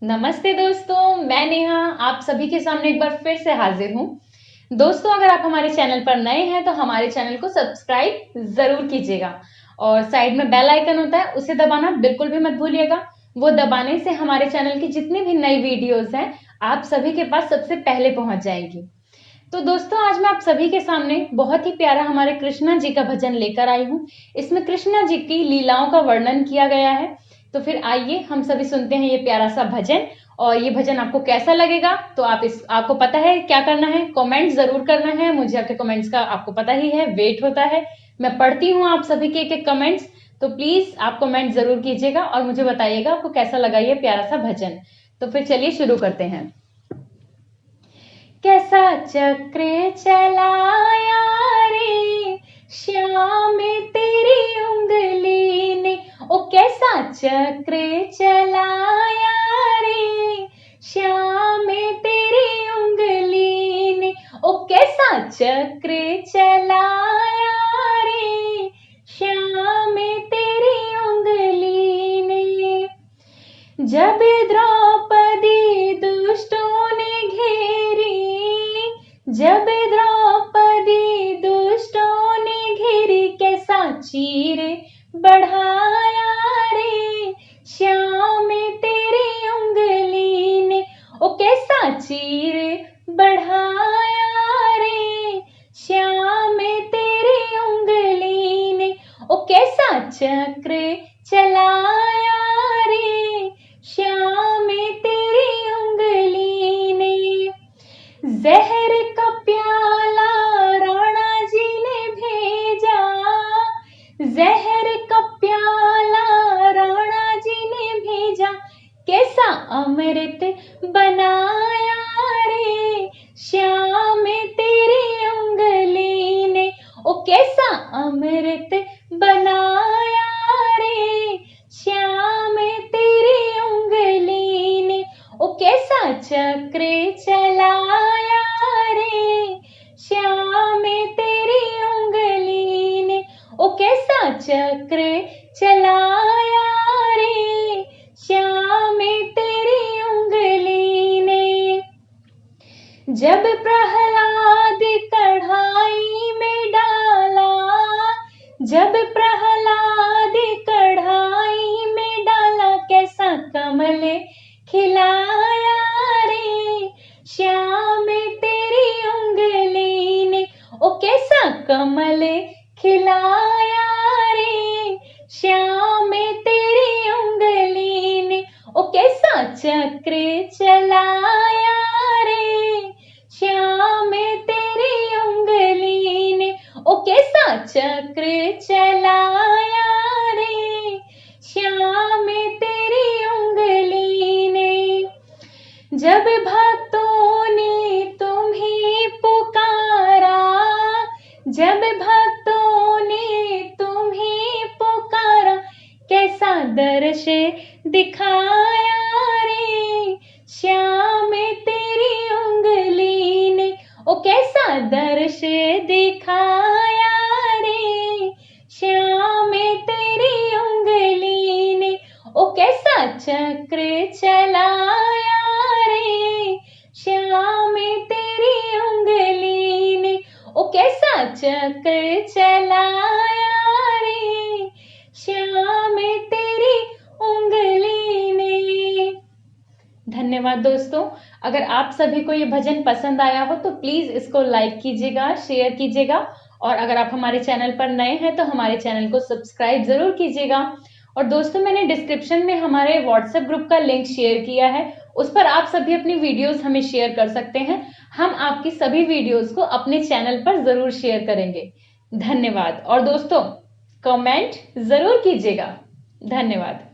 नमस्ते दोस्तों, मैं नेहा आप सभी के सामने एक बार फिर से हाजिर हूँ। दोस्तों, अगर आप हमारे चैनल पर नए हैं तो हमारे चैनल को सब्सक्राइब जरूर कीजिएगा और साइड में बेल आइकन होता है उसे दबाना बिल्कुल भी मत भूलिएगा। वो दबाने से हमारे चैनल की जितनी भी नई वीडियोस हैं आप सभी के पास सबसे पहले पहुंच जाएंगी। तो दोस्तों, आज मैं आप सभी के सामने बहुत ही प्यारा हमारे कृष्णा जी का भजन लेकर आई हूँ। इसमें कृष्णा जी की लीलाओं का वर्णन किया गया है। तो फिर आइए हम सभी सुनते हैं ये प्यारा सा भजन। और ये भजन आपको कैसा लगेगा तो आपको पता है क्या करना है, कमेंट जरूर करना है। मुझे आपके कमेंट्स का आपको पता ही है, वेट होता है। मैं पढ़ती हूँ आप सभी के एक कमेंट्स। तो प्लीज आप कमेंट जरूर कीजिएगा और मुझे बताइएगा आपको कैसा लगा ये प्यारा सा भजन। तो फिर चलिए शुरू करते हैं। कैसा चक्र चलाया रे श्याम तेरी उंगली ने, ओ कैसा चक्र चलाया रे श्याम तेरी उंगली ने, ओ कैसा चक्र चलाया रे श्याम तेरी उंगली ने। जब द्रौपदी दुष्टों ने घेरी, जब द्रौपदी दुष्टों ने घेरी, कैसा चीर बढ़ाया रे श्याम तेरी उंगली ने, ओ कैसा चीर बढ़ाया रे श्याम तेरी उंगली ने, ओ कैसा चक्र चलाया रे श्याम तेरी उंगली ने। जहर का प्याला राणा जी ने भेजा, जहर का प्याला राणा जी ने भेजा, कैसा अमृत बनाया रे श्याम तेरी उंगली ने, ओ कैसा अमृत बनाया रे श्याम तेरी उंगली ने, ओ कैसा चक्र चलाया रे श्याम तेरी उंगली ने, ओ कैसा चक्र चलाया रे श्याम तेरी उंगली ने। जब प्रहलाद कढ़ाई में डाला, जब प्रहलाद कढ़ाई में डाला, कैसा कमल खिलाया रे श्याम तेरी उंगली ने, ओ कैसा कमल खिलाया रे श्याम तेरी उंगली ने, ओ कैसा चक्र चलाया रे श्याम तेरी उंगली ने, ओ कैसा चक्र चलाया रे श्याम तेरी उंगली ने। जब भक्तों ने तुम्हें पुकारा, जब भक्तों ने तुम्हें पुकारा, कैसा दर्श दिखाया रे श्याम तेरी उंगली ने, ओ कैसा दर्श दिखाया रे श्याम तेरी उंगली ने, ओ कैसा चक्र चलाया रे श्याम तेरी उंगली ने, ओ कैसा चक्र चलाया रे श्याम तेरी उंगली ने। धन्यवाद दोस्तों। अगर आप सभी को ये भजन पसंद आया हो तो प्लीज इसको लाइक कीजिएगा, शेयर कीजिएगा और अगर आप हमारे चैनल पर नए हैं तो हमारे चैनल को सब्सक्राइब जरूर कीजिएगा। और दोस्तों, मैंने डिस्क्रिप्शन में हमारे व्हाट्सएप ग्रुप का लिंक शेयर किया है, उस पर आप सभी अपनी वीडियोस हमें शेयर कर सकते हैं। हम आपकी सभी वीडियोस को अपने चैनल पर जरूर शेयर करेंगे। धन्यवाद। और दोस्तों, कमेंट जरूर कीजिएगा। धन्यवाद।